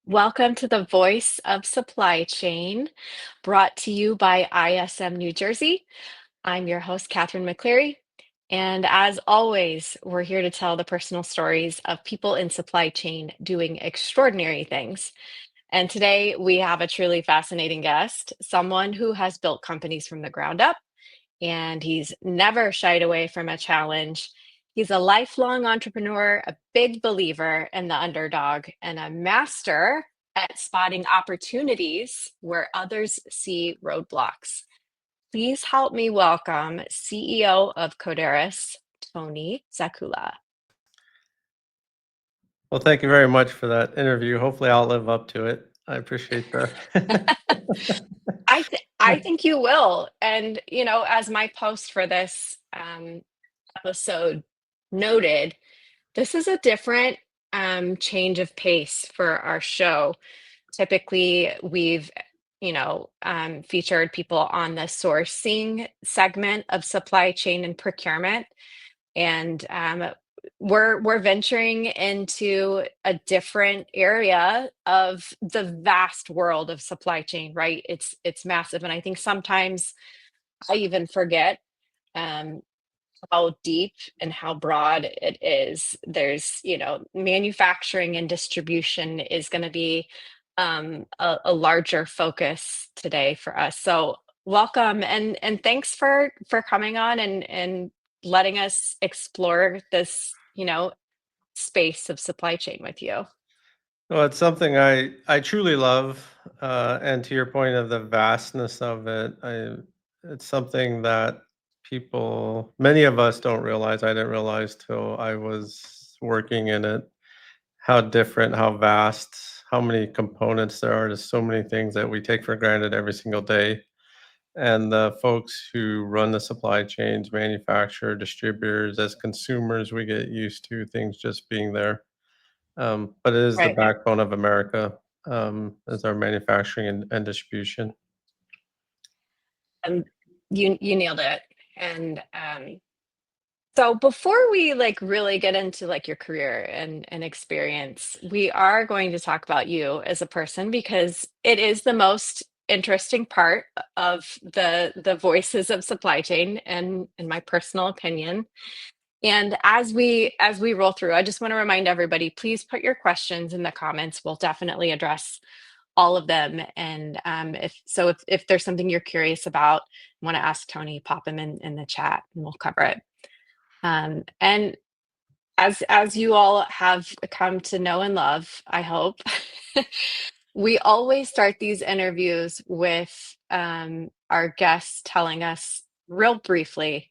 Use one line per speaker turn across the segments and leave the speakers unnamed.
Welcome to the Voice of Supply Chain, brought to you by ISM New Jersey. I'm your host, Katherine McCleery. And as always, we're here to tell the personal stories of people in supply chain doing extraordinary things. And today we have a truly fascinating guest, someone who has built companies from the ground up, and he's never shied away from a challenge. He's a lifelong entrepreneur, a big believer in the underdog, and a master at spotting opportunities where others see roadblocks. Please help me welcome CEO of Kodaris, Tony Zakula.
Well, thank you very much for that interview. Hopefully, I'll live up to it. I appreciate that.
I think you will. And as my post for this episode noted, this is a different change of pace for our show. Typically, we've featured people on the sourcing segment of supply chain and procurement, and we're venturing into a different area of the vast world of supply chain. Right? It's massive, and I think sometimes I even forget. Um, how deep and how broad it is. There's, manufacturing and distribution is going to be a larger focus today for us. So welcome and thanks for coming on and letting us explore this, space of supply chain with you.
Well, it's something I truly love, and to your point of the vastness of it, it's something that many of us don't realize. I didn't realize till I was working in it, how different, how vast, how many components there are to so many things that we take for granted every single day. And the folks who run the supply chains, manufacturer, distributors, as consumers, we get used to things just being there. But it is the
Right.
backbone of America, is our manufacturing and distribution.
Um, you nailed it. And so before we really get into your career and experience, we are going to talk about you as a person because it is the most interesting part of the voices of supply chain and in my personal opinion. And as we roll through, I just want to remind everybody, please put your questions in the comments. We'll definitely address all of them. And if there's something you're curious about, want to ask Tony, pop him in the chat and we'll cover it. And as you all have come to know and love, I hope, we always start these interviews with our guests telling us real briefly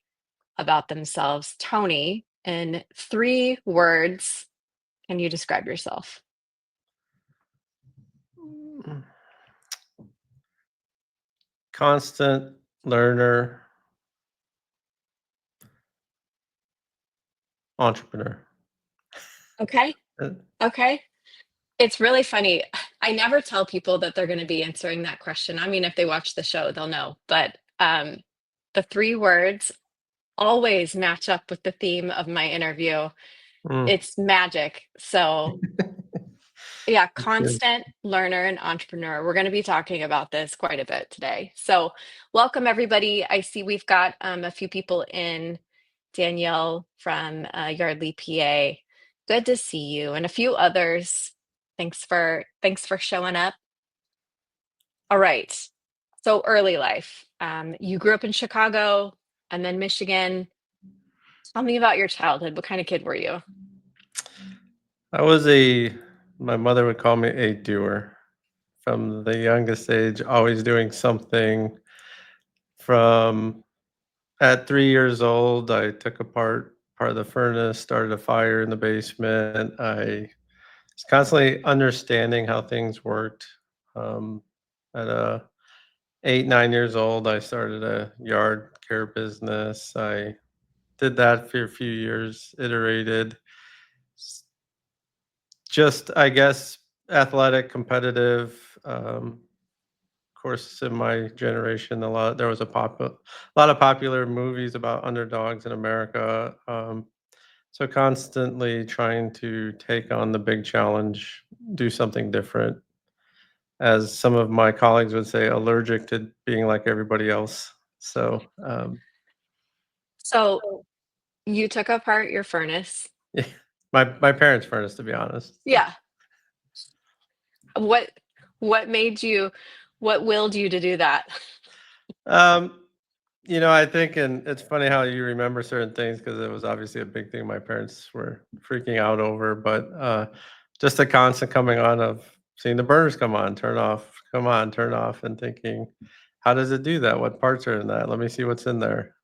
about themselves. Tony, in 3 words, can you describe yourself?
Constant learner, entrepreneur.
Okay.
Uh,
Okay. It's really funny. I never tell people that they're going to be answering that question. I mean, if they watch the show, they'll know. But the 3 words always match up with the theme of my interview.
mm,
It's magic. So, yeah,
good.
constant learner and entrepreneur. We're going to be talking about this quite a bit today. So, welcome everybody. I see we've got a few people in. Danielle from Yardley, PA. Good to see you, and a few others. Thanks for showing up. All right. So early life. You grew up in Chicago and then Michigan. Tell me about your childhood. What kind of kid were you?
I my mother would call me a doer from the youngest age, always doing something. From At 3 years old, I took apart part of the furnace, started a fire in the basement. I was constantly understanding how things worked. Um, at 8, 9 years old, I started a yard care business. I did that for a few years, iterated. S- Just, I guess, athletic, competitive. Of course, in my generation, there was a lot of popular movies about underdogs in America. So constantly trying to take on the big challenge, do something different. as some of my colleagues would say, allergic to being like everybody else. So,
So you took apart your furnace.
yeah, my parents' furnace, to be honest.
Yeah. What what made you what willed you to do that?
Um, I think, and it's funny how you remember certain things because it was obviously a big thing my parents were freaking out over. But just the constant coming on of seeing the burners come on, turn off, come on, turn off, and thinking, how does it do that? What parts are in that? Let me see what's in there.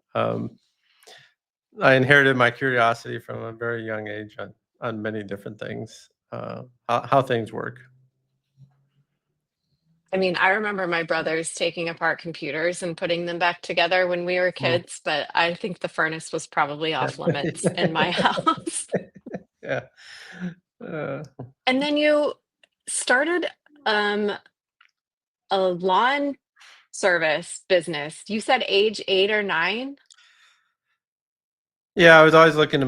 I inherited my curiosity from a very young age on many different things, how things work.
I mean, I remember my brothers taking apart computers and putting them back together when we were
Mm,
kids, but I think the furnace was probably
yeah.
off limits in my house.
Yeah. Uh,
And then you started um, a lawn service business. You said age 8 or 9?
yeah, I was always looking to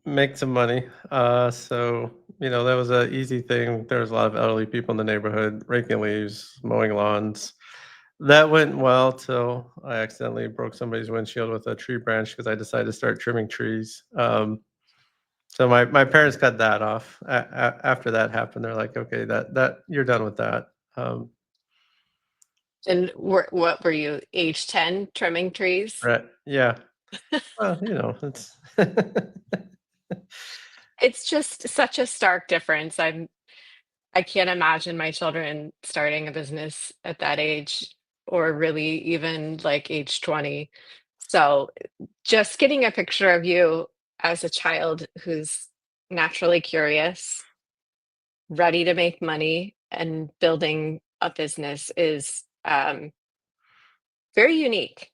make some money. So that was a easy thing. There was a lot of elderly people in the neighborhood raking leaves, mowing lawns. That went well till I accidentally broke somebody's windshield with a tree branch because I decided to start trimming trees. So my parents cut that off. After that happened, they're like, "Okay, that you're done with that." Um,
And what were you, age 10, trimming trees?
right? Yeah. Well, it's
It's just such a stark difference. I can't imagine my children starting a business at that age or really even like age 20. So just getting a picture of you as a child who's naturally curious, ready to make money, and building a business is very unique.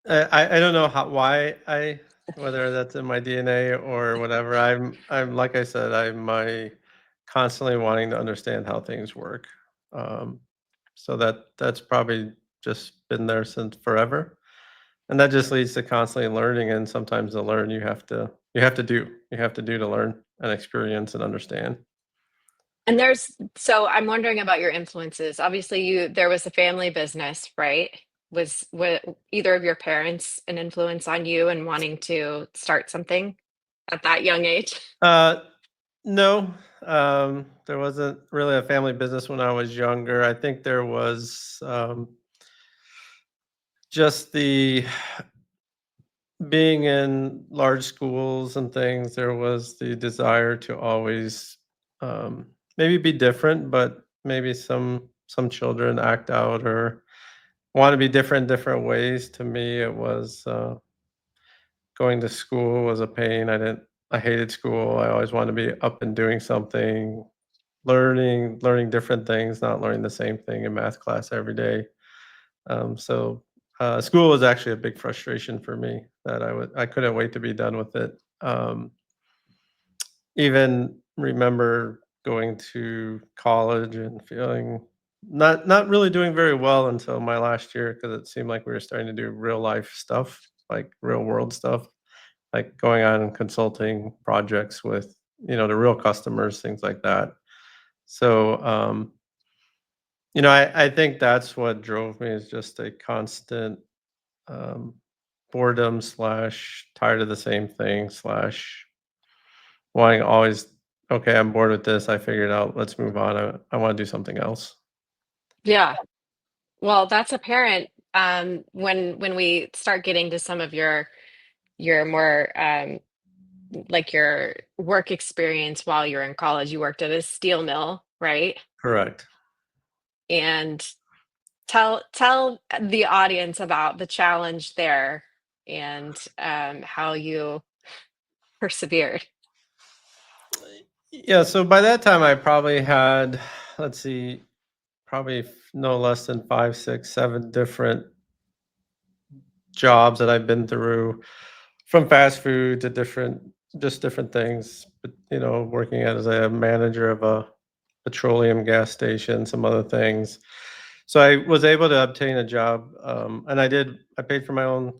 I don't know why whether that's in my DNA or whatever. I'm like I said, I'm my constantly wanting to understand how things work. Um, so that's probably just been there since forever, and that just leads to constantly learning. And sometimes to learn, you have to do to learn and experience and understand.
And so I'm wondering about your influences. Obviously, there was a family business, right? Was either of your parents an influence on you and wanting to start something at that young age?
Uh, no, there wasn't really a family business when I was younger. I think there was just the being in large schools and things. There was the desire to always maybe be different, but maybe some children act out or want to be different different ways. To me, it was going to school was a pain. I hated school. I always wanted to be up and doing something, learning different things, not learning the same thing in math class every day. So school was actually a big frustration for me that I couldn't wait to be done with it. Even remember going to college and feeling not really doing very well until my last year because it seemed like we were starting to do real life stuff, like real world stuff, like going on and consulting projects with the real customers, things like that. So I think that's what drove me is just a constant um, boredom slash tired of the same thing slash wanting always, okay, I'm bored with this. I figured out. Let's move on. I want to do something else.
Yeah. Well, that's apparent when we start getting to some of your more like your work experience while you're in college. You worked at a steel mill, right?
Correct.
And tell the audience about the challenge there and how you persevered.
Yeah. So by that time, I probably had, let's see, probably no less than 5, 6, 7 different jobs that I've been through, from fast food to different things. But working as a manager of a petroleum gas station, some other things. So I was able to obtain a job, and I did. I paid for my own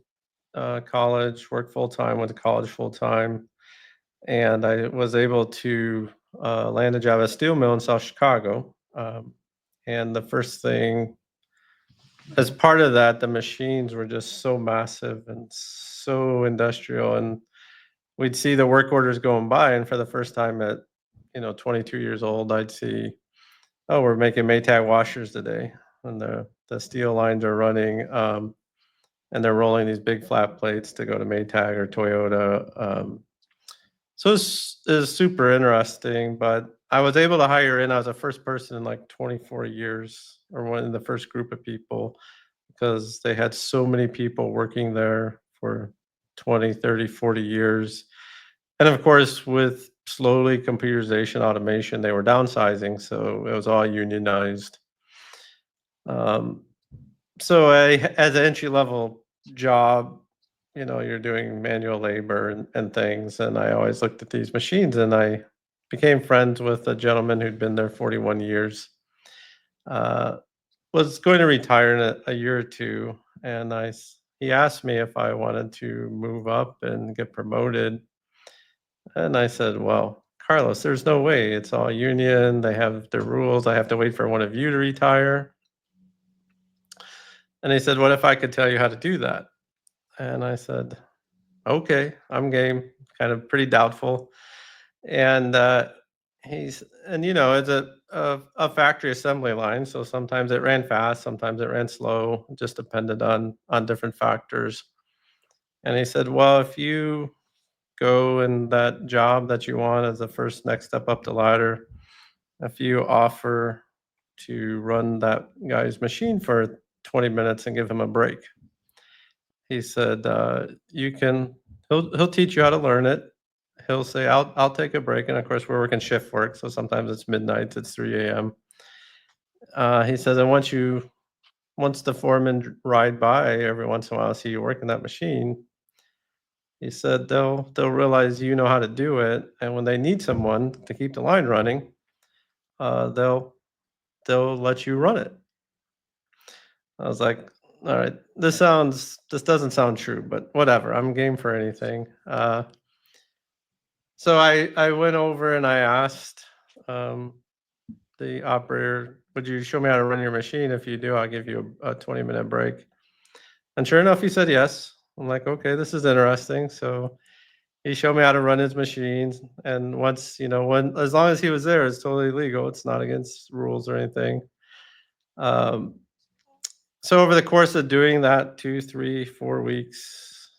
college, worked full time, went to college full time, and I was able to landed a job at a steel mill in South Chicago. And the first thing, as part of that, the machines were just so massive and so industrial. And we'd see the work orders going by. And for the first time at, 22 years old, I'd see, oh, we're making Maytag washers today. And the steel lines are running. And they're rolling these big flat plates to go to Maytag or Toyota. So it's super interesting, but I was able to hire in. I was the first person in like 24 years, or one of the first group of people, because they had so many people working there for 20, 30, 40 years. And of course, with slowly computerization, automation, they were downsizing, so it was all unionized. Um, so as an entry level job, you're doing manual labor and things. And I always looked at these machines, and I became friends with a gentleman who'd been there 41 years. Uh, was going to retire in a year or two, and he asked me if I wanted to move up and get promoted. And I said, well, Carlos, there's no way. It's all union. They have their rules. I have to wait for one of you to retire. And he said, what if I could tell you how to do that? And I said, okay, I'm game. Kind of pretty doubtful. And it's a factory assembly line. So sometimes it ran fast, sometimes it ran slow, it just depended on different factors. And he said, well, if you go in that job that you want as the first next step up the ladder, if you offer to run that guy's machine for 20 minutes and give him a break, he said, he'll teach you how to learn it. He'll say, I'll take a break. And of course, we're working shift work. So sometimes it's midnight, it's 3 a.m. He says, and once the foreman ride by every once in a while, see you working that machine, he said, they'll realize you know how to do it. And when they need someone to keep the line running, uh, they'll they'll let you run it. I was like, all right, this doesn't sound true, but whatever. I'm game for anything. So I went over and I asked the operator, would you show me how to run your machine? If you do, I'll give you a 20-minute break. And sure enough, he said yes. I'm like, okay, this is interesting. So he showed me how to run his machines. And once, as long as he was there, it's totally legal. It's not against rules or anything. Um, so over the course of doing that 2, 3, 4 weeks,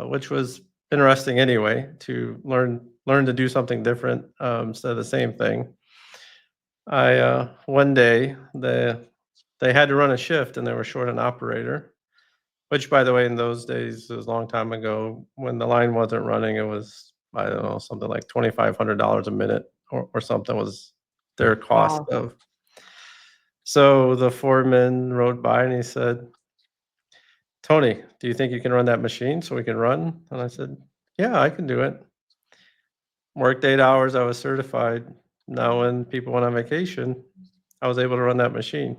which was interesting anyway, to learn to do something different instead of the same thing. I one day they had to run a shift and they were short an operator, which by the way, in those days, it was a long time ago when the line wasn't running, it was, I don't know, something like $2,500 a minute or something was their cost
Wow.
of. So the foreman rode by and he said, Tony, do you think you can run that machine so we can run? And I said, yeah, I can do it. Worked 8 hours, I was certified. Now when people went on vacation, I was able to run that machine.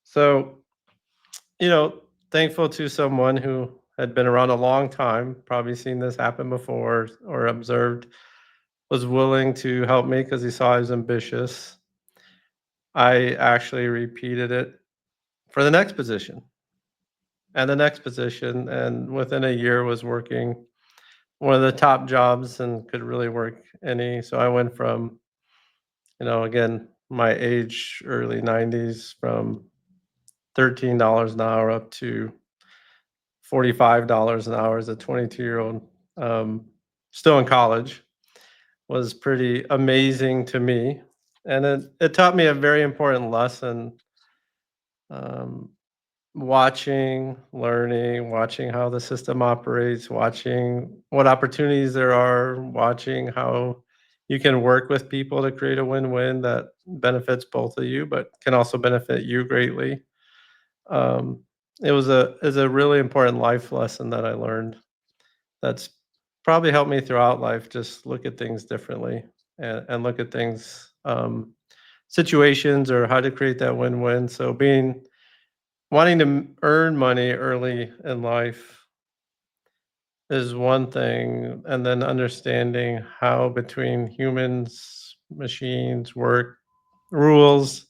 So, thankful to someone who had been around a long time, probably seen this happen before or observed, was willing to help me because he saw I was ambitious. I actually repeated it for the next position and the next position, and within a year was working one of the top jobs and could really work any. So I went from, again, my age, early 90s, from $13 an hour up to $45 an hour as a 22-year-old, still in college. Was pretty amazing to me. And it taught me a very important lesson, um, watching, learning, watching how the system operates, watching what opportunities there are, watching how you can work with people to create a win-win that benefits both of you, but can also benefit you greatly. Um, it was a really important life lesson that I learned. That's probably helped me throughout life. Just look at things differently and look at things, situations, or how to create that win-win. So wanting to earn money early in life is one thing, and then understanding how between humans, machines work, rules,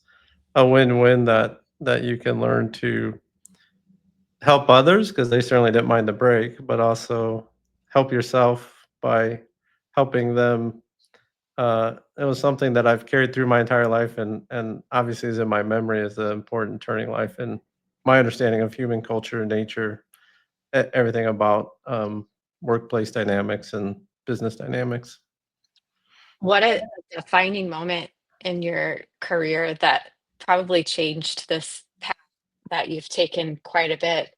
a win-win that you can learn to help others because they certainly didn't mind the break, but also help yourself by helping them. It was something that I've carried through my entire life, and obviously is in my memory as an important turning life in my understanding of human culture, nature, everything about workplace dynamics and business dynamics.
What a defining moment in your career that probably changed this path that you've taken quite a bit.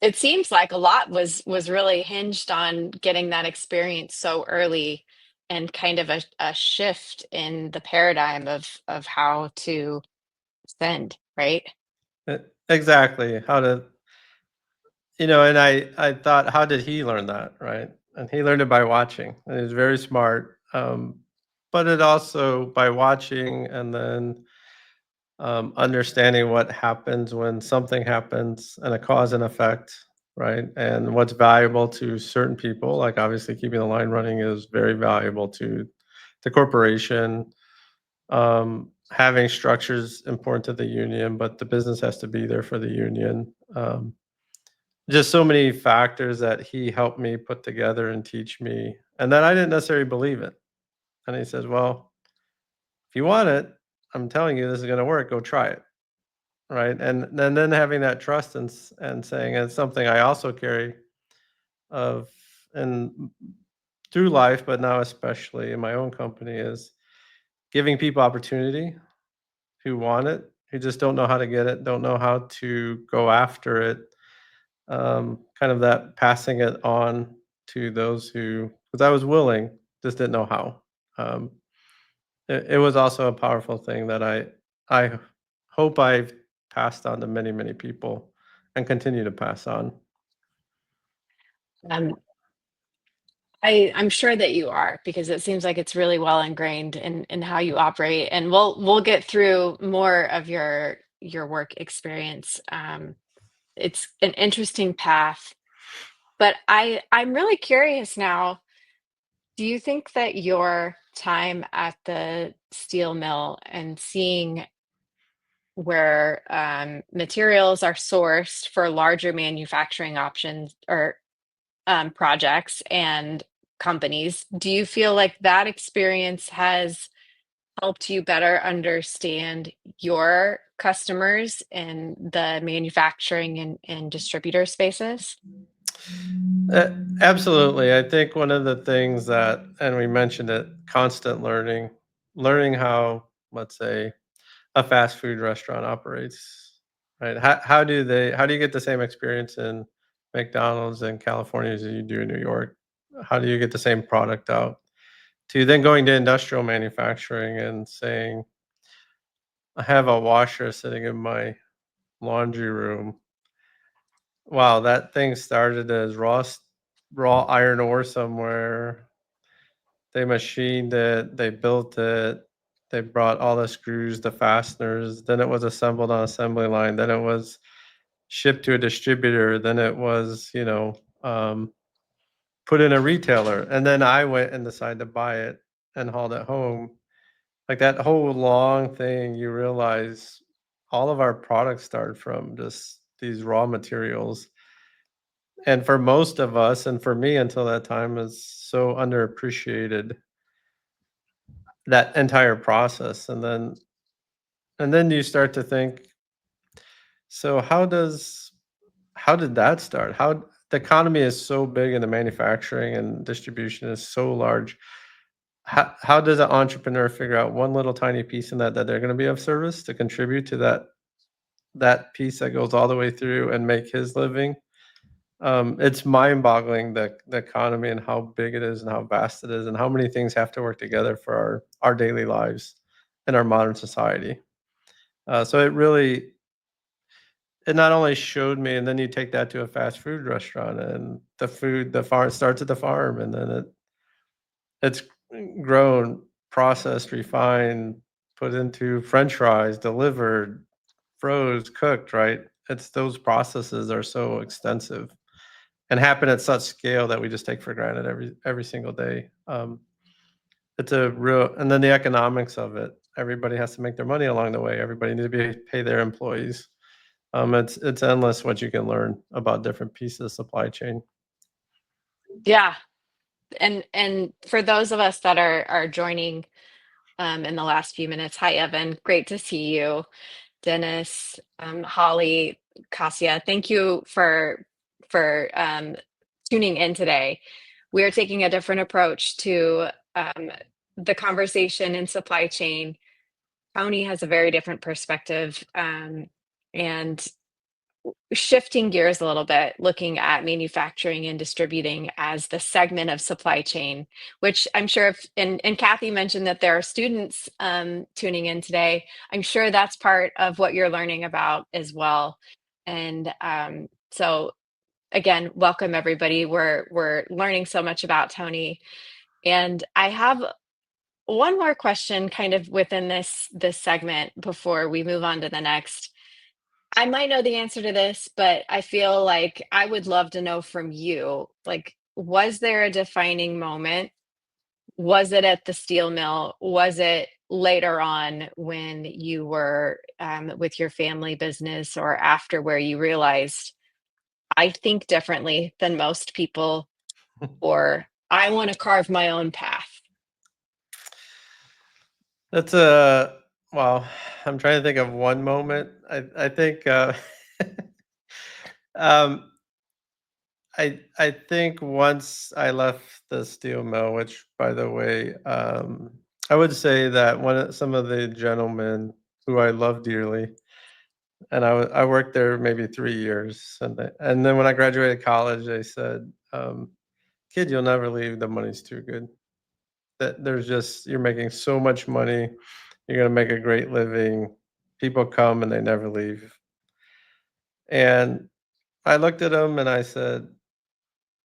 It seems like a lot was really hinged on getting that experience so early and kind of a shift in the paradigm of how to send, right?
Exactly. How to, and I thought, how did he learn that, right? And he learned it by watching, and he was very smart. But it also by watching and then understanding what happens when something happens and a cause and effect, right? And what's valuable to certain people, like obviously keeping the line running is very valuable to the corporation. Having structures important to the union, but the business has to be there for the union. Just so many factors that he helped me put together and teach me, and then I didn't necessarily believe it. And he says, "Well, if you want it, I'm telling you this is going to work. Go try it." Right, and then having that trust and saying it's something I also carry of and through life, but now especially in my own company is giving people opportunity who want it, who just don't know how to get it, don't know how to go after it. Kind of that passing it on to those who, because I was willing, just didn't know how. Um, it was also a powerful thing that I hope I've passed on to many, many people and continue to pass on.
Um, I'm sure that you are because it seems like it's really well ingrained in how you operate, and we'll get through more of your work experience. It's an interesting path, but I'm really curious now. Do you think that your time at the steel mill and seeing where materials are sourced for larger manufacturing options or projects and companies, do you feel like that experience has helped you better understand your customers in the manufacturing and distributor spaces?
Absolutely. I think one of the things that, and we mentioned it, constant learning, learning how, let's say, a fast food restaurant operates, right? How do you get the same experience in McDonald's in California as you do in New York? How do you get the same product out? To then going to industrial manufacturing and saying, I have a washer sitting in my laundry room. Wow, that thing started as raw iron ore somewhere. They machined it, they built it, they brought all the screws, the fasteners, then it was assembled on assembly line, then it was shipped to a distributor, then it was, put in a retailer, and then I went and decided to buy it and hauled it home. Like that whole long thing, you realize all of our products start from just these raw materials. And for most of us, and for me until that time, is so underappreciated that entire process. And then you start to think, so how did that start? How the economy is so big and the manufacturing and distribution is so large. How does an entrepreneur figure out one little tiny piece in that they're going to be of service to contribute to that piece that goes all the way through and make his living? It's mind-boggling the economy and how big it is and how vast it is and how many things have to work together for our daily lives in our modern society. So it not only showed me, and then you take that to a fast food restaurant, and the farm starts at the farm, and then it's grown, processed, refined, put into French fries, delivered, froze, cooked. Right? It's those processes are so extensive, and happen at such scale that we just take for granted every single day. It's a real, and then the economics of it. Everybody has to make their money along the way. Everybody needs to pay their employees. It's endless what you can learn about different pieces of supply chain.
Yeah. And for those of us that are joining in the last few minutes, hi Evan, great to see you. Dennis, Holly, Kasia, thank you for tuning in today. We are taking a different approach to the conversation in supply chain. Tony has a very different perspective, and shifting gears a little bit, looking at manufacturing and distributing as the segment of supply chain, which I'm sure if, and Kathy mentioned that there are students tuning in today. I'm sure that's part of what you're learning about as well. And so again, welcome everybody. We're learning so much about Tony. And I have one more question kind of within this segment before we move on to the next. I might know the answer to this, but I feel like I would love to know from you, like, was there a defining moment? Was it at the steel mill? Was it later on when you were with your family business or after where you realized I think differently than most people, or I want to carve my own path?
That's a Well, I'm trying to think of one moment. I think um, I think once I left the steel mill, which by the way, I would say that some of the gentlemen who I love dearly, and I worked there maybe 3 years, and then when I graduated college, they said, "Kid, you'll never leave. The money's too good. That there's just you're making so much money. You're gonna make a great living. People come and they never leave." And I looked at them and I said,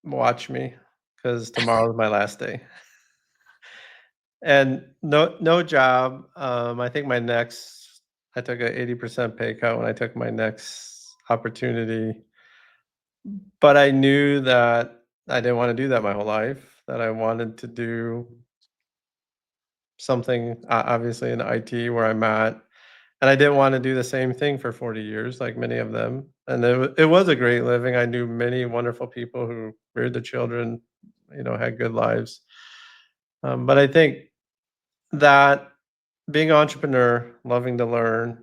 "Watch me, because tomorrow's my last day." And no job. I think I took a 80% pay cut when I took my next opportunity, but I knew that I didn't want to do that my whole life. That I wanted to do something, obviously in IT where I'm at, and I didn't want to do the same thing for 40 years like many of them. And it was a great living. I knew many wonderful people who reared the children, had good lives. But I think that being an entrepreneur, loving to learn,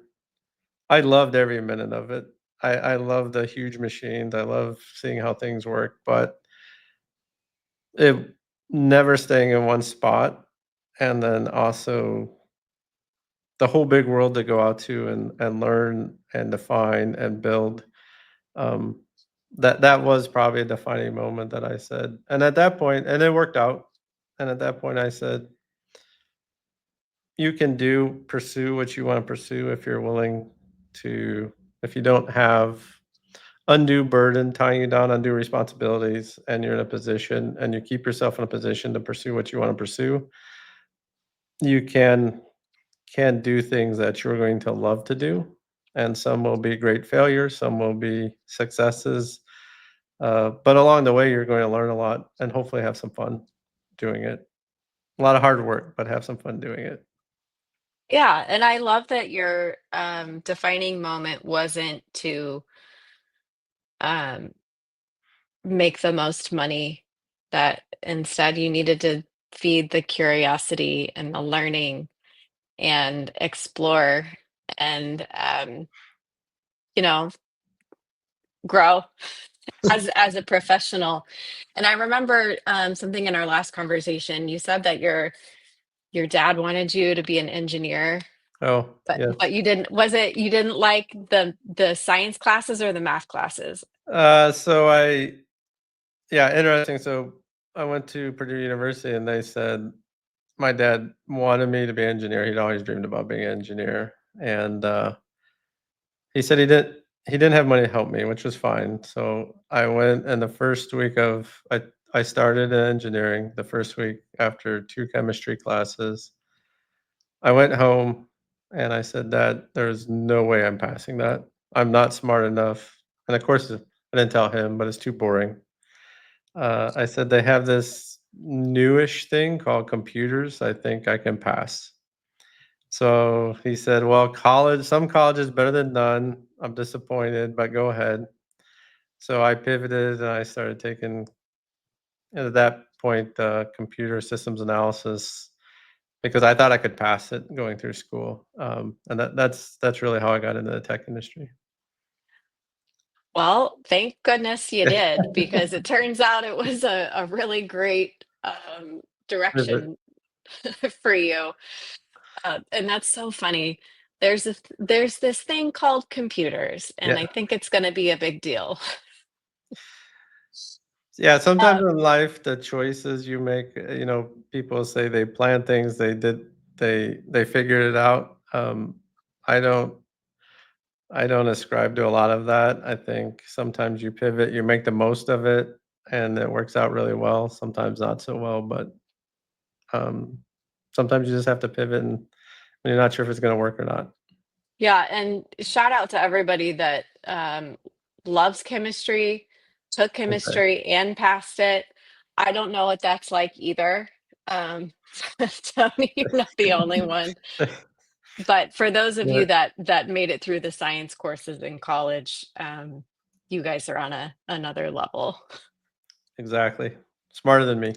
I loved every minute of it. I love the huge machines. I love seeing how things work, but it never staying in one spot, and then also the whole big world to go out to and learn and define and build. Um, that was probably a defining moment that I said, and at that point, and it worked out. And at that point, I said, you can pursue what you want to pursue if you're willing to, if you don't have undue burden tying you down, undue responsibilities, and you're in a position and you keep yourself in a position to pursue what you want to pursue, you can do things that you're going to love to do. And some will be great failures, some will be successes. But along the way, you're going to learn a lot and hopefully have some fun doing it. A lot of hard work, but have some fun doing it.
Yeah, and I love that your defining moment wasn't to um, make the most money, that instead you needed to feed the curiosity and the learning and explore and you know grow as a professional. And I remember something in our last conversation. You said that your dad wanted you to be an engineer,
Oh,
but
yes.
you didn't. Was it you didn't like the science classes or the math classes?
So yeah, interesting. So I went to Purdue University and they said my dad wanted me to be an engineer. He'd always dreamed about being an engineer. And he said he didn't have money to help me, which was fine. So I went, and the first week I started in engineering. The first week after two chemistry classes, I went home and I said, "Dad, there's no way I'm passing that. I'm not smart enough." And of course, I didn't tell him, but it's too boring. I said, "They have this newish thing called computers. I think I can pass." So he said, "Well, some college is better than none. I'm disappointed, but go ahead." So I pivoted and I started taking, at that point, computer systems analysis because I thought I could pass it going through school. And that's really how I got into the tech industry.
Well, thank goodness you did, because it turns out it was a really great
Pivot.
direction for you. And that's so funny. There's this thing called computers, and
Yeah.
I think it's going to be a big deal.
Yeah, sometimes
Um,
in life, the choices you make, people say they plan things, they figured it out. I don't I don't ascribe to a lot of that. I think sometimes you pivot, you make the most of it, and it works out really well. Sometimes not so well, but um, sometimes you just have to pivot, and when you're not sure if it's going to work or not.
yeah, and shout out to everybody that loves chemistry, took
Okay.
chemistry and passed it. I don't know what that's like either. Um, Tell me you're not the only one. But for those of
Yeah,
you that made it through the science courses in college, you guys are on another level.
exactly. Smarter than me.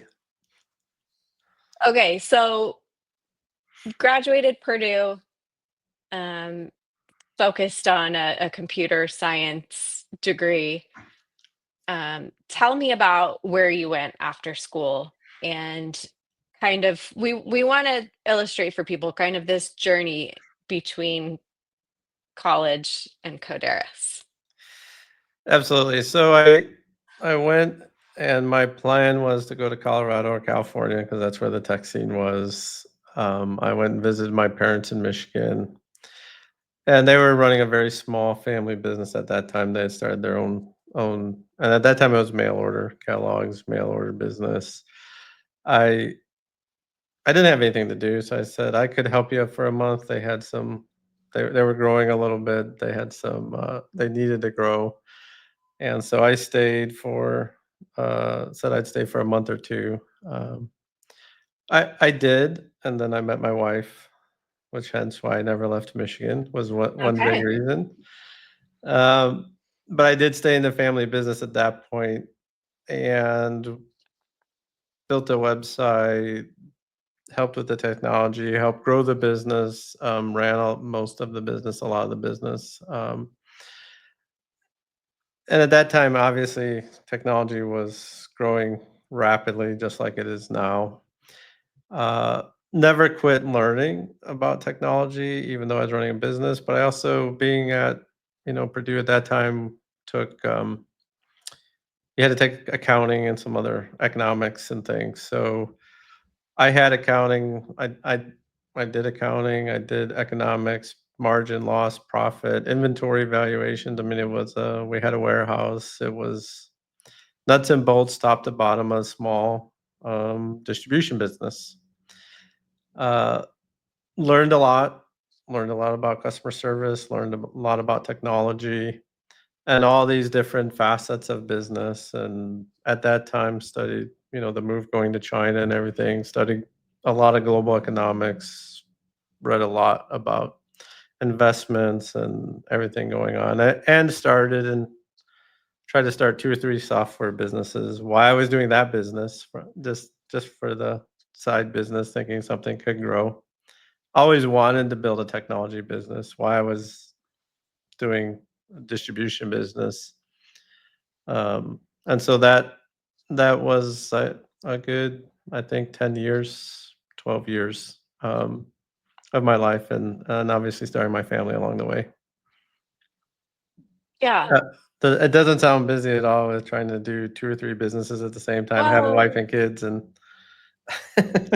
Okay, so graduated Purdue, um, focused on a computer science degree. Tell me about where you went after school, and kind of we want to illustrate for people kind of this journey between college and Kodaris.
Absolutely. So I went, and my plan was to go to Colorado or California because that's where the tech scene was. I went and visited my parents in Michigan, and they were running a very small family business at that time. They had started their own, and at that time it was mail order catalogs, mail order business. I I didn't have anything to do, so I said I could help you for a month. They had some, they were growing a little bit. They had some, they needed to grow, and so I stayed for, said I'd stay for a month or two. Um, I did, and then I met my wife, which hence why I never left Michigan was one big
Okay.
reason. Um, but I did stay in the family business at that point and built a website, helped with the technology, helped grow the business, ran most of the business, a lot of the business. And at that time, obviously, technology was growing rapidly, just like it is now. Uh, Never quit learning about technology, even though I was running a business. But I also, being at Purdue at that time, took you had to take accounting and some other economics and things. So I had accounting. I did accounting. I did economics, margin, loss, profit, inventory valuations. I mean, it was we had a warehouse. It was nuts and bolts, top to bottom, a small distribution business. Uh, learned a lot. Learned a lot about customer service. Learned a lot about technology and all these different facets of business. And at that time, studied the move going to China and everything. Studied a lot of global economics. Read a lot about investments and everything going on, and started and tried to start 2 or 3 software businesses. Why I was doing that business for just for the side business, thinking something could grow. Always wanted to build a technology business. Why I was doing a distribution business. And so that was a good, I think, 10 years, 12 years, of my life, and obviously starting my family along the way.
Yeah.
Uh, it doesn't sound busy at all with trying to do 2 or 3 businesses at the same time, have a
Well,
wife and kids, and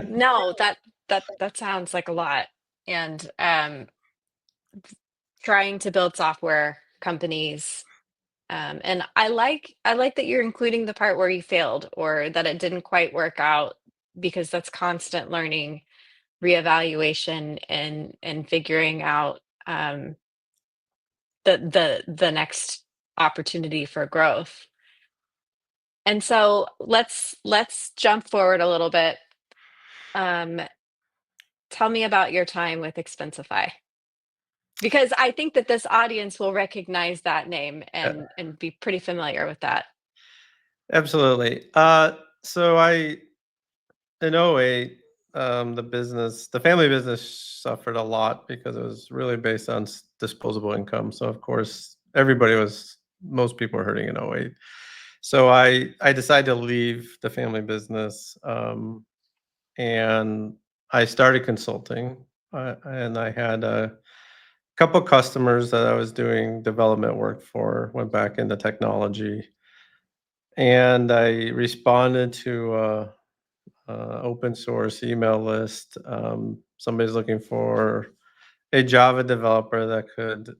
no, that sounds like a lot. And trying to build software companies. And I like that you're including the part where you failed or that it didn't quite work out, because that's constant learning, reevaluation, and figuring out the next opportunity for growth. And so let's jump forward a little bit. Um, Tell me about your time with Expensify. Because I think that this audience will recognize that name
Yeah,
and be pretty familiar with that.
absolutely. So I in '08, the family business suffered a lot because it was really based on disposable income. So of course, most people were hurting in '08. So I decided to leave the family business, and I started consulting, and I had a couple customers that I was doing development work for. Went back into technology, and I responded to open source email list. Somebody's looking for a Java developer that could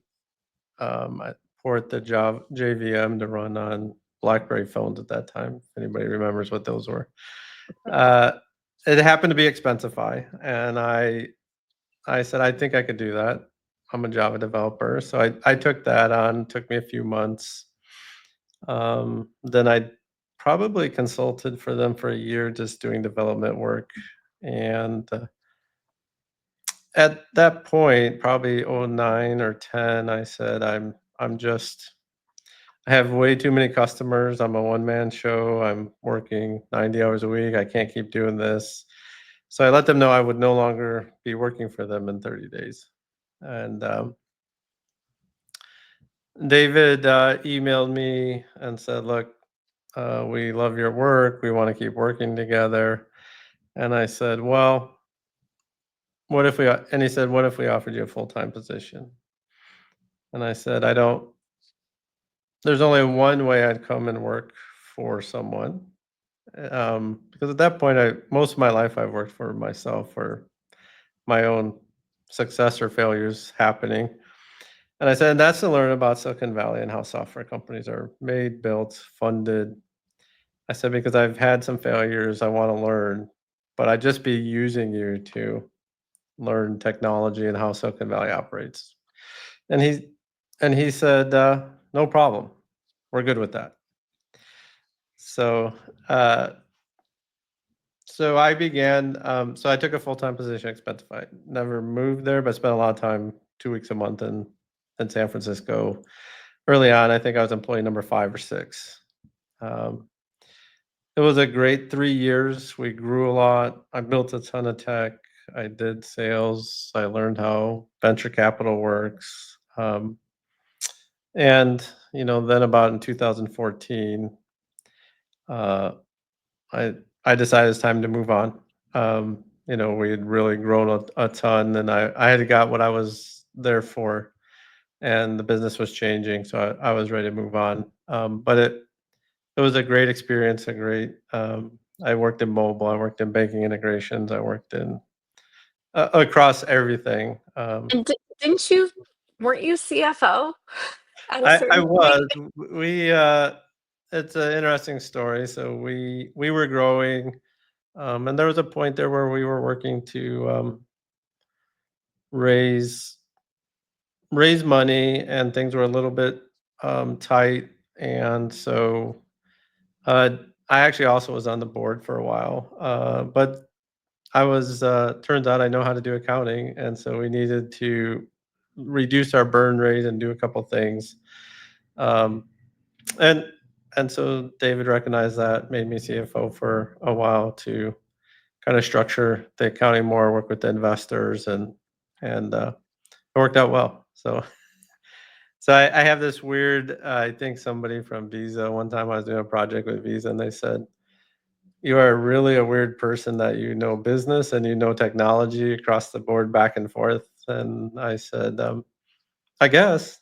port the Java JVM to run on BlackBerry phones at that time. If anybody remembers what those were, uh, it happened to be Expensify, and I said I think I could do that. I'm a Java developer, so I took that on. Took me a few months. Then I probably consulted for them for a year, just doing development work, and at that point, probably '09 or '10, I said, I have way too many customers. I'm a one-man show. I'm working 90 hours a week. I can't keep doing this." So I let them know I would no longer be working for them in 30 days. And David emailed me and said, "Look, we love your work. We want to keep working together." And I said, "Well, and he said, "What if we offered you a full-time position?" And I said, "I don't There's only one way I'd come and work for someone, because at that point, I most of my life I've worked for myself or my own success or failures happening." And I said, "And that's to learn about Silicon Valley and how software companies are made, built, funded." I said, "Because I've had some failures, I want to learn, but I'd just be using you to learn technology and how Silicon Valley operates." And he said, "No problem. We're good with that." So, uh, so I took a full-time position at Expensify. Never moved there, but spent a lot of time, 2 weeks a month in San Francisco. Early on, I think I was employee number 5 or 6. Um, it was a great 3 years. We grew a lot. I built a ton of tech. I did sales. I learned how venture capital works. And, then about in 2014, uh, I I decided it's time to move on. We had really grown a ton, and I had got what I was there for, and the business was changing, so I was ready to move on. But it was a great experience. I worked in mobile. I worked in banking integrations. I worked in across everything.
And didn't you, weren't you CFO at a
I
certain point?
was we. It's an interesting story. So we were growing. And there was a point there where we were working to raise raise money, and things were a little bit tight. And so uh, I actually also was on the board for a while, but turns out I know how to do accounting, and so we needed to reduce our burn rate and do a couple things. Um, and and so David recognized that, made me CFO for a while to kind of structure the accounting more, work with the investors, and it worked out well. So I have this weird. I think somebody from Visa, one time I was doing a project with Visa, and they said, "You are really a weird person that you know business and you know technology across the board, back and forth." And I said, "I guess,"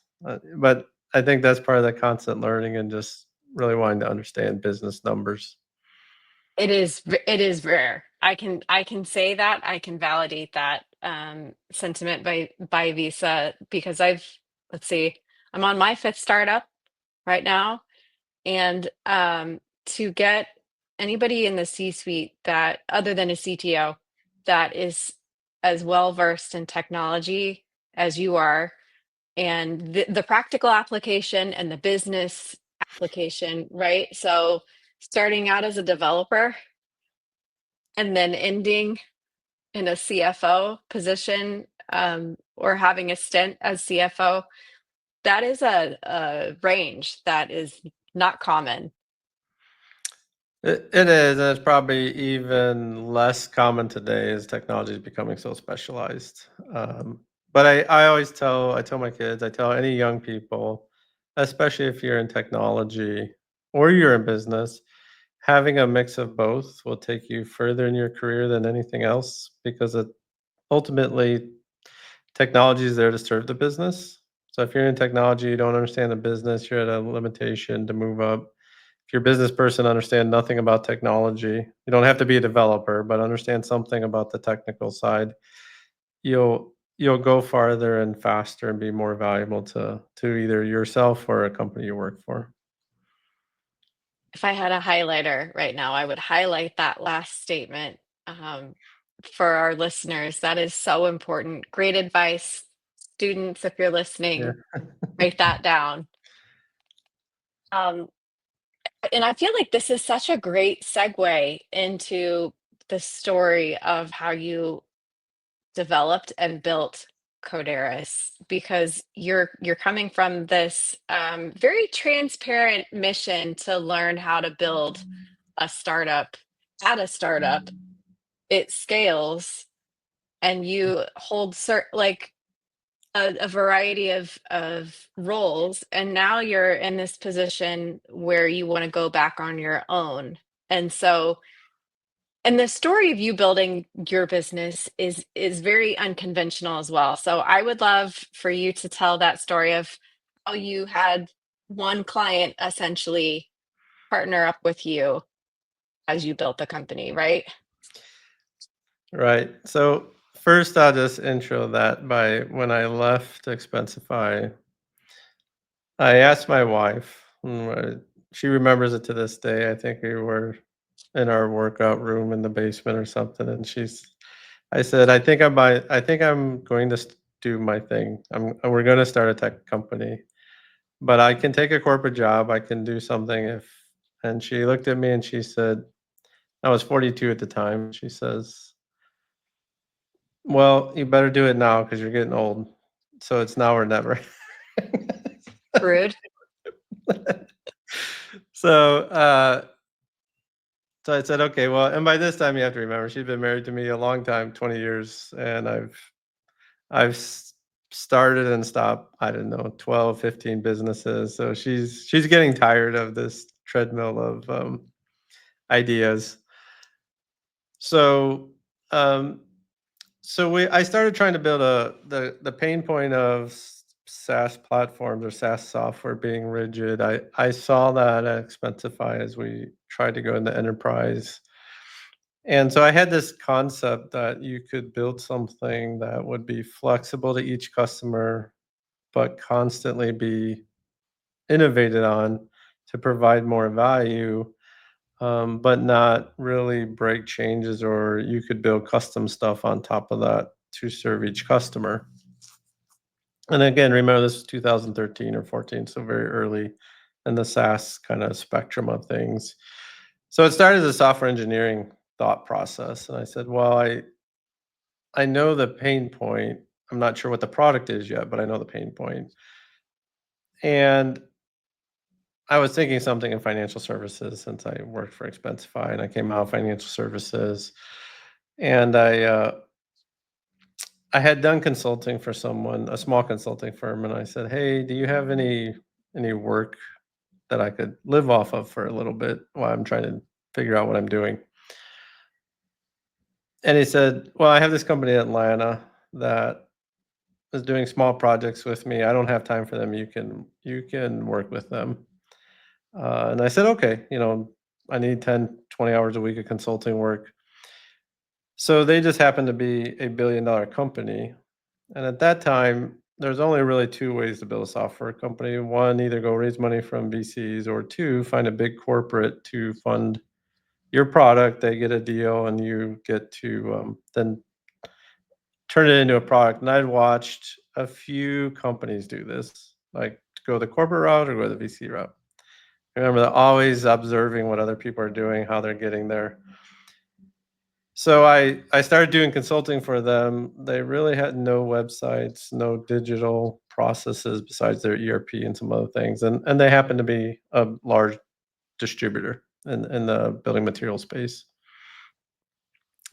but I think that's part of the constant learning and just really wanting to understand business numbers.
It is rare. I can say that. I can validate that sentiment by Visa because let's see, I'm on my fifth startup right now, and to get anybody in the C-suite that other than a CTO that is as well versed in technology as you are, and the practical application and the business application, right? So starting out as a developer and then ending in a CFO position, or having a stint as CFO, that is a range that is not common.
It is, and it's probably even less common today as technology is becoming so specialized. But I always tell my kids, I tell any young people, especially if you're in technology or you're in business, having a mix of both will take you further in your career than anything else because ultimately technology is there to serve the business. So if you're in technology, you don't understand the business, you're at a limitation to move up. If you're a business person, understand nothing about technology. You don't have to be a developer, but understand something about the technical side. You'll go farther and faster and be more valuable to either yourself or a company you work for.
If I had a highlighter right now, I would highlight that last statement, um, for our listeners. That is so important. Great advice. Students, if you're
Yeah.
listening, write that down. Um, and I feel like this is such a great segue into the story of how you developed and built Kodaris, because you're coming from this very transparent mission to learn how to build a startup at a startup. It scales, and you hold like a variety of roles, and now you're in this position where you want to go back on your own. And so, and the story of you building your business is very unconventional as well. So I would love for you to tell that story of how you had one client essentially partner up with you as you built the company, right?
Right. So first, I'll just intro that by when I left Expensify, I asked my wife. She remembers it to this day. I think we were in our workout room in the basement or something, and I said, I think I'm going to do my thing. We're going to start a tech company, but I can take a corporate job. I can do something if." And she looked at me and she said, I was 42 at the time. She says, "Well, you better do it now because you're getting old. So it's now or never."
Rude.
so, uh, so I said, "Okay, well," and by this time you have to remember she'd been married to me a long time, 20 years, and I've started and stopped, I don't know, 12, 15 businesses. So she's getting tired of this treadmill of ideas. So um, I started trying to build the pain point of SaaS platforms or SaaS software being rigid. I saw that at Expensify as we tried to go into enterprise. And so I had this concept that you could build something that would be flexible to each customer, but constantly be innovated on to provide more value, but not really break changes, or you could build custom stuff on top of that to serve each customer. And again, remember this was 2013 or 14, so very early in the SaaS kind of spectrum of things. So it started as a software engineering thought process. And I said, well, I know the pain point. I'm not sure what the product is yet, but I know the pain point. And I was thinking something in financial services since I worked for Expensify and I came out of financial services. And I had done consulting for someone, a small consulting firm, and I said, "Hey, do you have any work that I could live off of for a little bit while I'm trying to figure out what I'm doing?" And he said, "Well, I have this company in Atlanta that is doing small projects with me. I don't have time for them. You can work with them." And I said, "Okay, I need 10, 20 hours a week of consulting work." So they just happened to be a billion-dollar company. And at that time, there's only really two ways to build a software company. One, either go raise money from VCs, or two, find a big corporate to fund your product. They get a deal, and you get to then turn it into a product. And I'd watched a few companies do this, like to go the corporate route or go the VC route. Remember, they're always observing what other people are doing, how they're getting there. So I started doing consulting for them. They really had no websites, no digital processes besides their ERP and some other things, and they happen to be a large distributor in the building material space.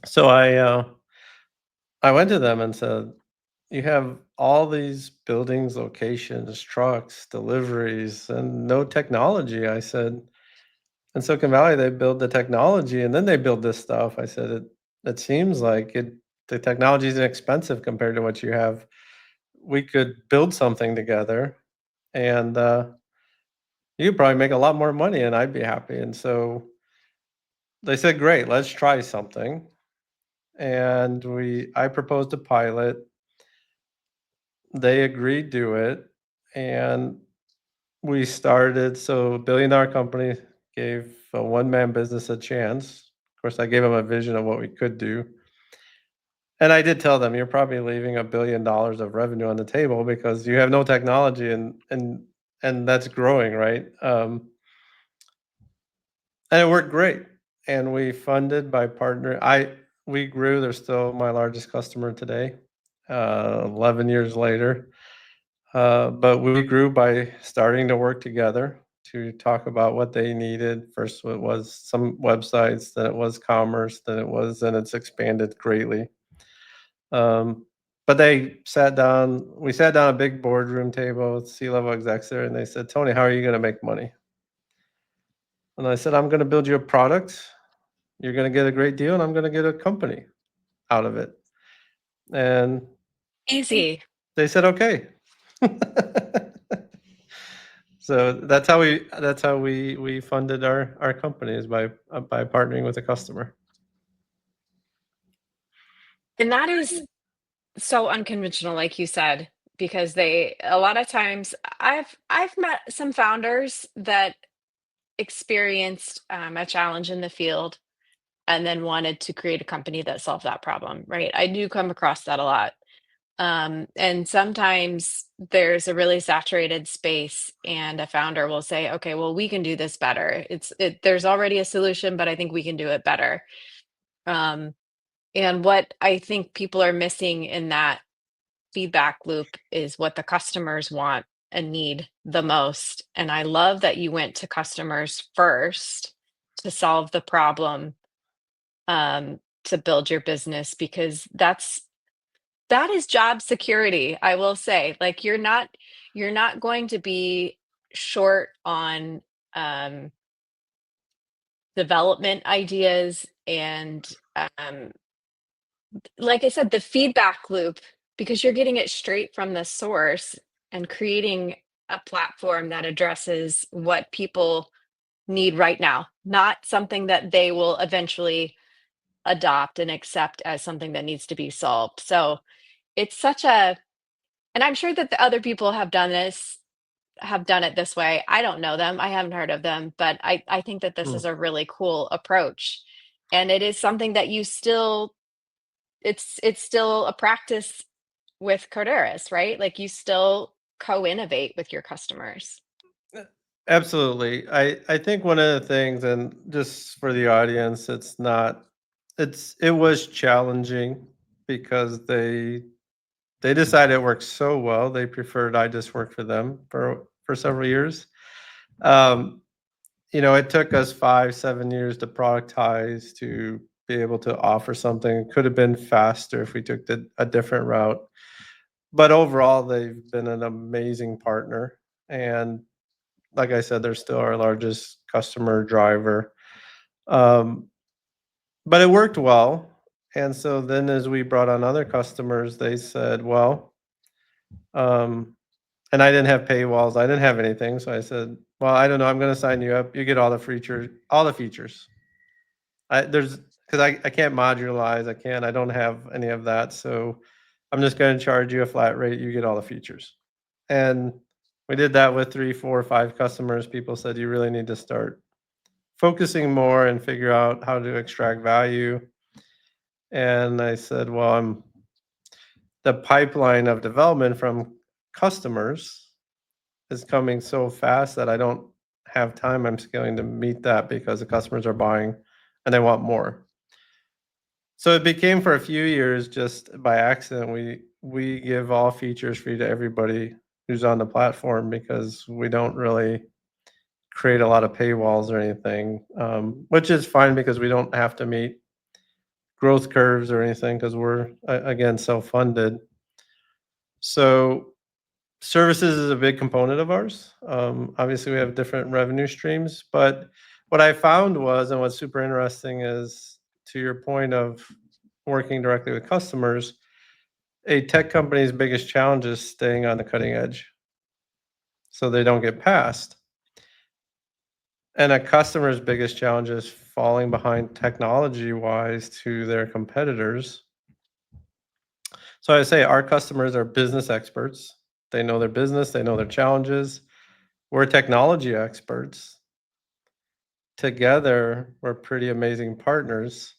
So I went to them and said, "You have all these buildings, locations, trucks, deliveries, and no technology." I said, "In Silicon Valley, they build the technology and then they build this stuff." I said, "It seems like the technology is inexpensive compared to what you have. We could build something together, and you'd probably make a lot more money, and I'd be happy." And so they said, "Great, let's try something." And I proposed a pilot. They agreed to it, and we started. So, $1 billion company gave a one-man business a chance. Of course, I gave them a vision of what we could do. And I did tell them, "You're probably leaving $1 billion of revenue on the table because you have no technology and that's growing, right?" And it worked great. And we funded by partner. We grew. They're still my largest customer today, 11 years later. But we grew by starting to work together to talk about what they needed. First, it was some websites, then it was commerce, then it's expanded greatly. Um, but we sat down at a big boardroom table with C-level execs there, and they said, "Tony, how are you going to make money?" And I said, "I'm going to build you a product. You're going to get a great deal, and I'm going to get a company out of it." And
Easy.
they said, "Okay." So that's how we funded our companies by partnering with a customer.
And that is so unconventional, like you said, because they a lot of times I've met some founders that experienced a challenge in the field and then wanted to create a company that solved that problem, right? I do come across that a lot. And sometimes there's a really saturated space, and a founder will say, "Okay, well, we can do this better. There's already a solution, but I think we can do it better." Um, and what I think people are missing in that feedback loop is what the customers want and need the most. And I love that you went to customers first to solve the problem, to build your business, because that is job security, I will say. Like, you're not going to be short on um, development ideas and like I said, the feedback loop, because you're getting it straight from the source and creating a platform that addresses what people need right now, not something that they will eventually adopt and accept as something that needs to be solved. So it's such a, and I'm sure that the other people have done it this way. I don't know them. I haven't heard of them, but I think that this
Hmm.
is a really cool approach. And it is something that you still it's still a practice with Kodaris, right? Like, you still co-innovate with your customers.
Uh, Absolutely. I think one of the things, and just for the audience, it was challenging because they decided it worked so well. They preferred I just work for them for several years. Um, it took us 5, 7 years to productize, to be able to offer something. It could have been faster if we took a different route. But overall, they've been an amazing partner. And like I said, they're still our largest customer driver. Um, but it worked well. And so then as we brought on other customers, they said, well, um, and I didn't have paywalls. I didn't have anything. So I said, well, I don't know. I'm going to sign you up. You get all the features, all the features. Because I can't modularize. I don't have any of that. So I'm just going to charge you a flat rate. You get all the features. And we did that with 3, 4, 5 customers. People said, you really need to start focusing more and figure out how to extract value. And I said, well, the pipeline of development from customers is coming so fast that I don't have time, I'm scaling to meet that because the customers are buying and they want more. So it became for a few years just by accident. We give all features free to everybody who's on the platform because we don't really create a lot of paywalls or anything, which is fine because we don't have to meet growth curves or anything because we're again self-funded. So services is a big component of ours. Obviously, we have different revenue streams, but what I found was, and what's super interesting is, to your point of working directly with customers, a tech company's biggest challenge is staying on the cutting edge so they don't get passed. And a customer's biggest challenge is falling behind technology wise to their competitors. So I say our customers are business experts. They know their business, they know their challenges. We're technology experts. Together, we're pretty amazing partners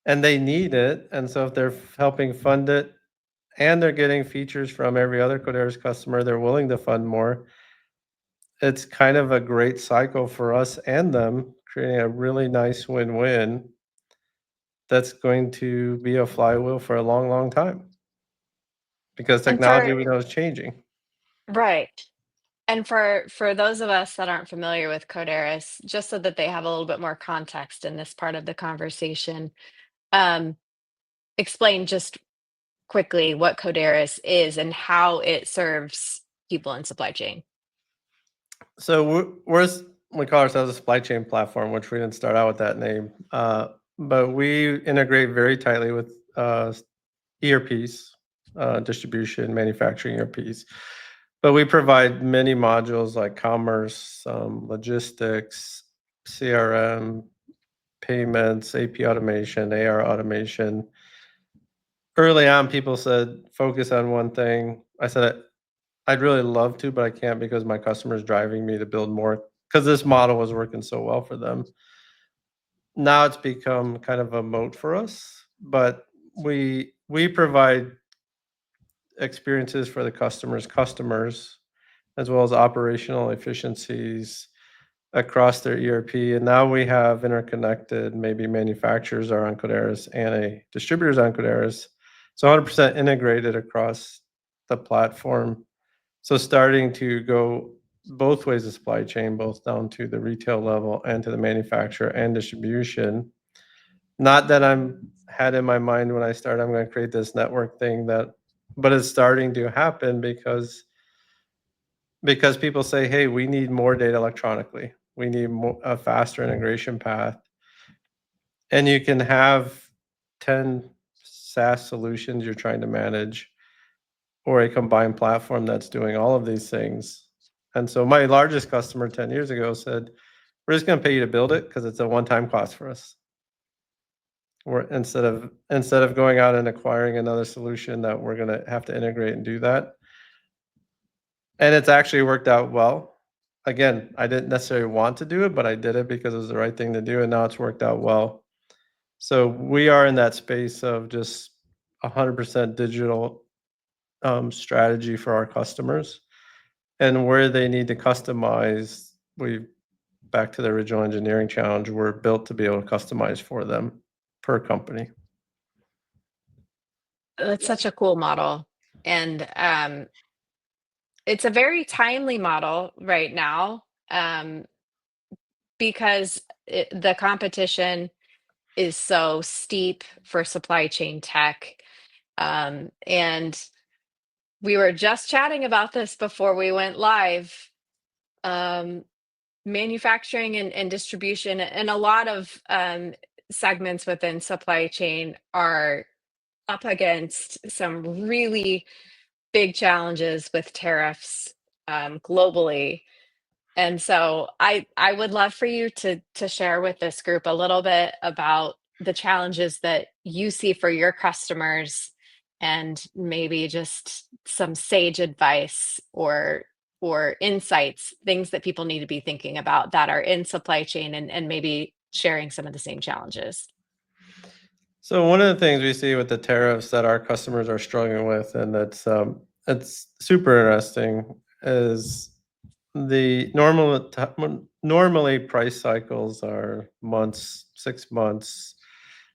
and they need it. And so if they're helping fund it and they're getting features from every other Kodaris customer, they're willing to fund more. It's kind of a great cycle for us and them, creating a really nice win-win that's going to be a flywheel for a long, long time because
And
technology we know is changing.
right. And for those of us that aren't familiar with Codaris, just so that they have a little bit more context in this part of the conversation, um, explain just quickly what Codaris is and how it serves people in supply chain.
So we call ourselves a supply chain platform, which we didn't start out with that name, but we integrate very tightly with ERPs, distribution, manufacturing ERPs. But we provide many modules like commerce, logistics, CRM, payments, AP automation, AR automation. Early on, people said focus on one thing. I said I'd really love to, but I can't because my customer's driving me to build more because this model was working so well for them. Now it's become kind of a moat for us, but we provide experiences for the customers, as well as operational efficiencies across their ERP. And now we have interconnected, maybe manufacturers are on Kodaris and a distributors on Kodaris. So 100% integrated across the platform. So starting to go both ways of supply chain, both down to the retail level and to the manufacturer and distribution. Not that I'm had in my mind when I started, I'm going to create this network thing that, but it's starting to happen because people say, hey, we need more data electronically. We need a faster integration path. And you can have 10 SaaS solutions you're trying to manage or a combined platform that's doing all of these things. And so my largest customer 10 years ago said, we're just going to pay you to build it because it's a one-time cost for us. Or instead of going out and acquiring another solution that we're going to have to integrate and do that. And it's actually worked out well. Again, I didn't necessarily want to do it, but I did it because it was the right thing to do, and now it's worked out well. So we are in that space of just 100% digital strategy for our customers, and where they need to customize, we back to the original engineering challenge. We're built to be able to customize for them per company.
That's such a cool model. And it's a very timely model right now, because the competition is so steep for supply chain tech. And we were just chatting about this before we went live. Um, Manufacturing and distribution and a lot of segments within supply chain are up against some really big challenges with tariffs globally. And so I would love for you to share with this group a little bit about the challenges that you see for your customers and maybe just some sage advice or insights, things that people need to be thinking about that are in supply chain and maybe sharing some of the same challenges.
So one of the things we see with the tariffs that our customers are struggling with, and that's it's super interesting, is The normally price cycles are months, 6 months.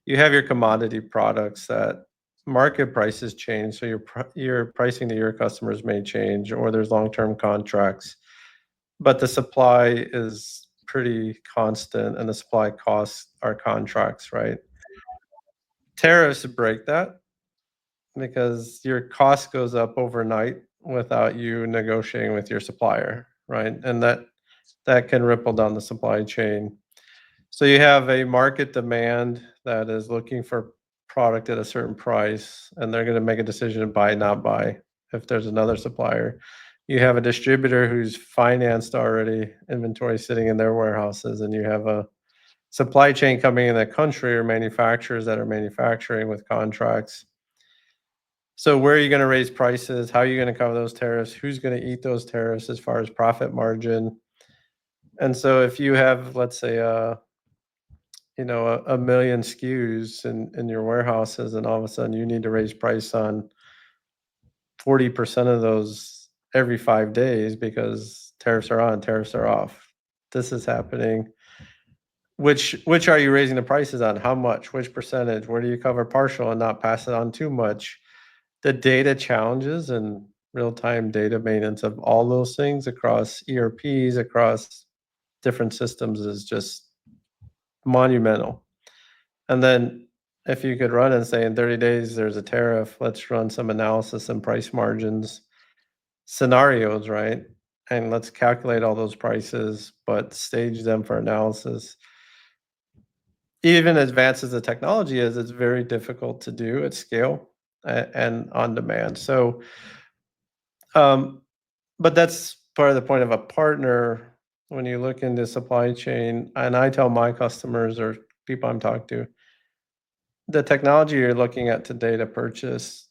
You have your commodity products that market prices change, so your pricing to your customers may change, or there's long-term contracts, but the supply is pretty constant, and the supply costs are contracts, right? Tariffs break that because your cost goes up overnight without you negotiating with your supplier, right? And that can ripple down the supply chain. So you have a market demand that is looking for product at a certain price, and they're going to make a decision to buy, not buy, if there's another supplier. You have a distributor who's financed already inventory sitting in their warehouses, and you have a supply chain coming in the country or manufacturers that are manufacturing with contracts. So where are you going to raise prices? How are you going to cover those tariffs? Who's going to eat those tariffs as far as profit margin? And so if you have, let's say, a million SKUs in your warehouses, and all of a sudden you need to raise price on 40% of those every 5 days because tariffs are on, tariffs are off. This is happening. Which are you raising the prices on? How much? Which percentage? Where do you cover partial and not pass it on too much? The data challenges and real-time data maintenance of all those things across ERPs, across different systems is just monumental. And then if you could run and say in 30 days there's a tariff, let's run some analysis and price margins scenarios, right? And let's calculate all those prices, but stage them for analysis. Even as advanced as the technology is, it's very difficult to do at scale and on demand. So, um, but that's part of the point of a partner when you look into supply chain. And I tell my customers or people I'm talking to, the technology you're looking at today to purchase,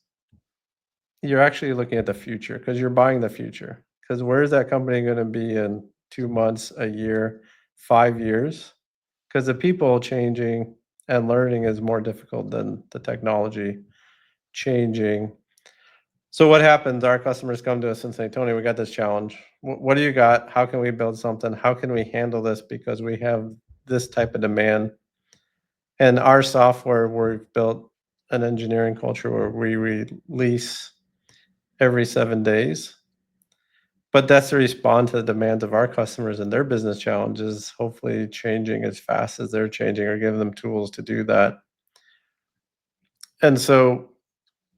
you're actually looking at the future because you're buying the future. Because where is that company going to be in 2 months, a year, 5 years? Because the people changing and learning is more difficult than the technology changing. So what happens? Our customers come to us and say, Tony, we got this challenge. What do you got? How can we build something? How can we handle this? Because we have this type of demand. And our software, we've built an engineering culture where we release every 7 days. But that's to respond to the demands of our customers and their business challenges, hopefully changing as fast as they're changing or giving them tools to do that. And so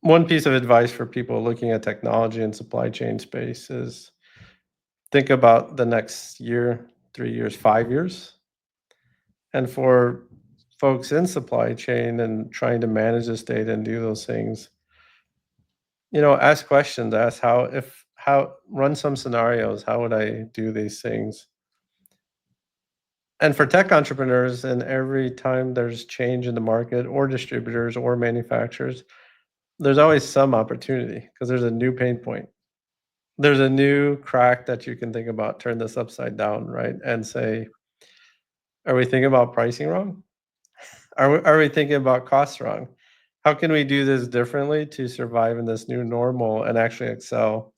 one piece of advice for people looking at technology and supply chain space is think about the next year, 3 years, 5 years. And for folks in supply chain and trying to manage this data and do those things, ask questions, ask run some scenarios, how would I do these things? And for tech entrepreneurs, and every time there's change in the market or distributors or manufacturers, there's always some opportunity because there's a new pain point. There's a new crack that you can think about, turn this upside down, right? And say, are we thinking about pricing wrong? Are we thinking about costs wrong? How can we do this differently to survive in this new normal and actually excel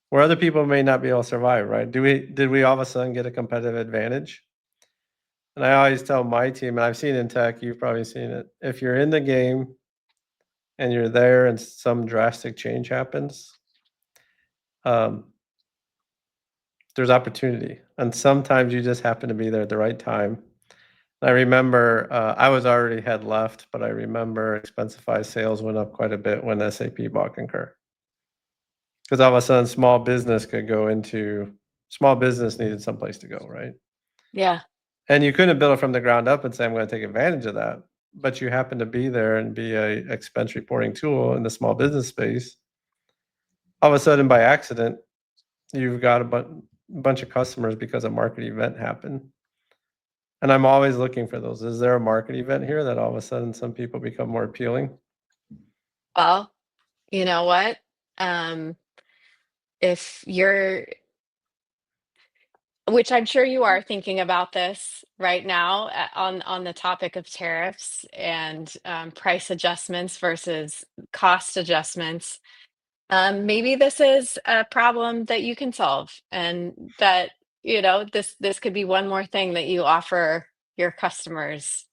where other people may not be able to survive, right? Did we all of a sudden get a competitive advantage? And I always tell my team, and I've seen in tech, you've probably seen it. If you're in the game and you're there and some drastic change happens, um, there's opportunity. And sometimes you just happen to be there at the right time. I remember I was already had left, but I remember Expensify sales went up quite a bit when SAP bought Concur. Because all of a sudden, small business needed someplace to go, right?
Yeah.
And you couldn't build it from the ground up and say, I'm going to take advantage of that. But you happen to be there and be a expense reporting tool in the small business space. All of a sudden, by accident, you've got a bunch of customers because a market event happened. And I'm always looking for those. Is there a market event here that all of a sudden some people become more appealing?
Well, you know what? Um, if you're, which I'm sure you are thinking about this right now on the topic of tariffs and price adjustments versus cost adjustments. Maybe this is a problem that you can solve, and that, this could be one more thing that you offer your customers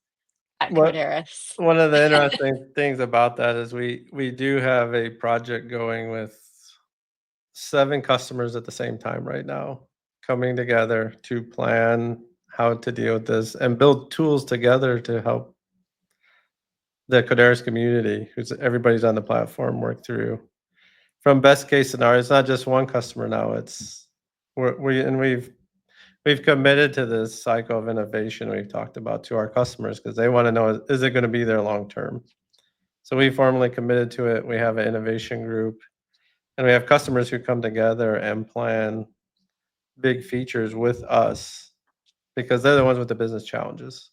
at
What
Kodaris.
one of the interesting things about that is we do have a project going with 7 customers at the same time right now, coming together to plan how to deal with this and build tools together to help the Kodaris community, who's everybody's on the platform, work through. From best case scenario, it's not just one customer now, it's we've committed to this cycle of innovation we've talked about to our customers because they wanna know, is it gonna be there long term? So we formally committed to it. We have an innovation group, and we have customers who come together and plan big features with us because they're the ones with the business challenges.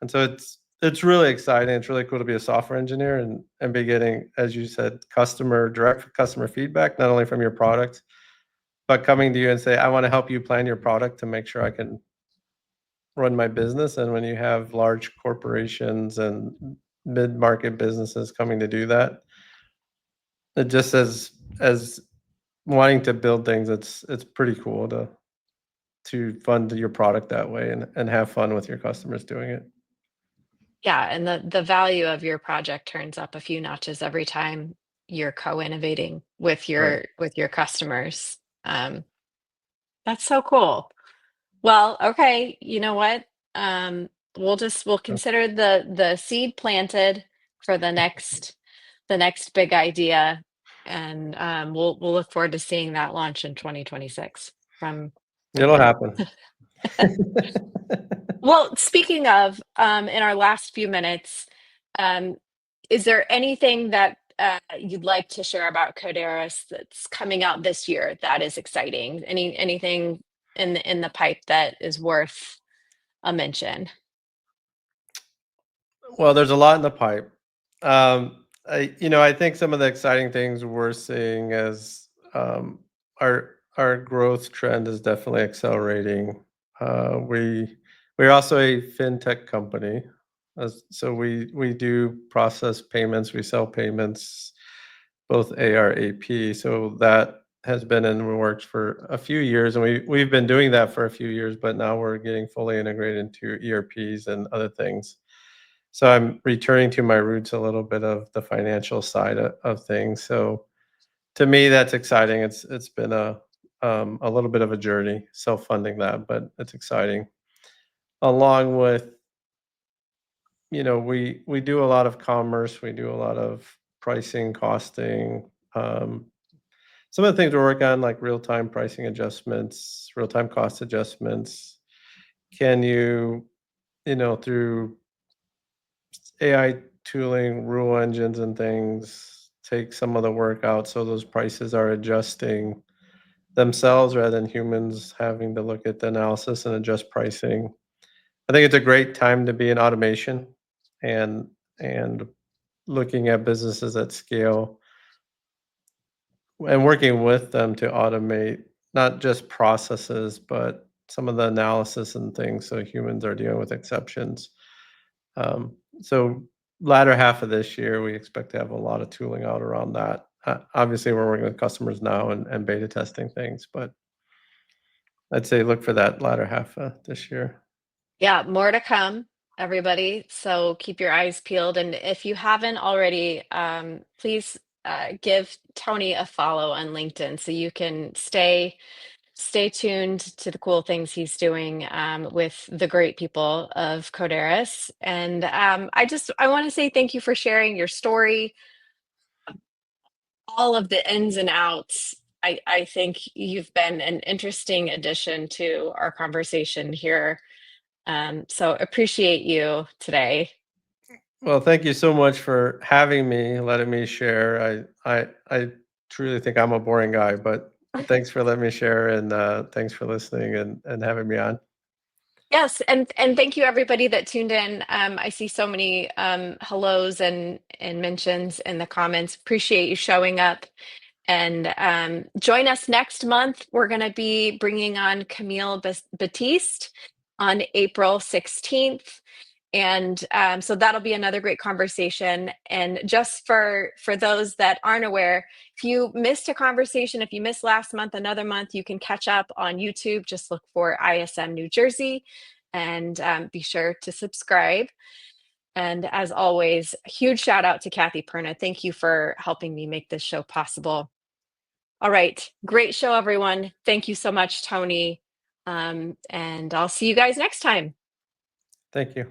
And so it's really exciting. It's really cool to be a software engineer and be getting, as you said, direct customer feedback, not only from your product, but coming to you and say, I want to help you plan your product to make sure I can run my business. And when you have large corporations and mid-market businesses coming to do that, it just as wanting to build things, it's pretty cool to fund your product that way and have fun with your customers doing it.
Yeah, and the value of your project turns up a few notches every time you're co-innovating with
Right.
your customers. That's so cool. Well, okay, you know what? We'll consider the seed planted for the next big idea, and we'll look forward to seeing that launch in 2026 from
It'll
him.
happen.
Well, speaking of, in our last few minutes, um, is there anything that you'd like to share about Coderis that's coming out this year that is exciting? Anything in the pipe that is worth a mention?
Well, there's a lot in the pipe. I think some of the exciting things we're seeing is our growth trend is definitely accelerating. We're also a fintech company, so we do process payments, we sell payments, both AR, AP. So that has been in the works for a few years, and we've been doing that for a few years, but now we're getting fully integrated into ERPs and other things. So I'm returning to my roots a little bit of the financial side of things. So to me, that's exciting. It's been a little bit of a journey self-funding that, but it's exciting. Along with, we do a lot of commerce, we do a lot of pricing, costing. Some of the things we're working on, like real-time pricing adjustments, real-time cost adjustments. Can through AI tooling, rule engines and things, take some of the work out so those prices are adjusting themselves rather than humans having to look at the analysis and adjust pricing. I think it's a great time to be in automation and and looking at businesses at scale and working with them to automate not just processes, but some of the analysis and things so humans are dealing with exceptions. So latter half of this year, we expect to have a lot of tooling out around that. Obviously, we're working with customers now and beta testing things, but I'd say look for that latter half this year.
Yeah, more to come, everybody. So keep your eyes peeled. And if you haven't already, please give Tony a follow on LinkedIn so you can stay tuned to the cool things he's doing with the great people of Coderis. And I want to say thank you for sharing your story, all of the ins and outs. I think you've been an interesting addition to our conversation here. So appreciate you today.
Well, thank you so much for having me, letting me share. I truly think I'm a boring guy, but thanks for letting me share and thanks for listening and having me on.
Yes, and thank you everybody that tuned in. I see so many hellos and mentions in the comments. Appreciate you showing up. And join us next month. We're going to be bringing on Camille Batiste on April 16th. And so that'll be another great conversation. And just for those that aren't aware, if you missed a conversation, if you missed last month, another month, you can catch up on YouTube. Just look for ISM New Jersey, and be sure to subscribe. And as always, a huge shout out to Kathy Perna. Thank you for helping me make this show possible. All right, great show, everyone. Thank you so much, Tony. And I'll see you guys next time.
Thank you.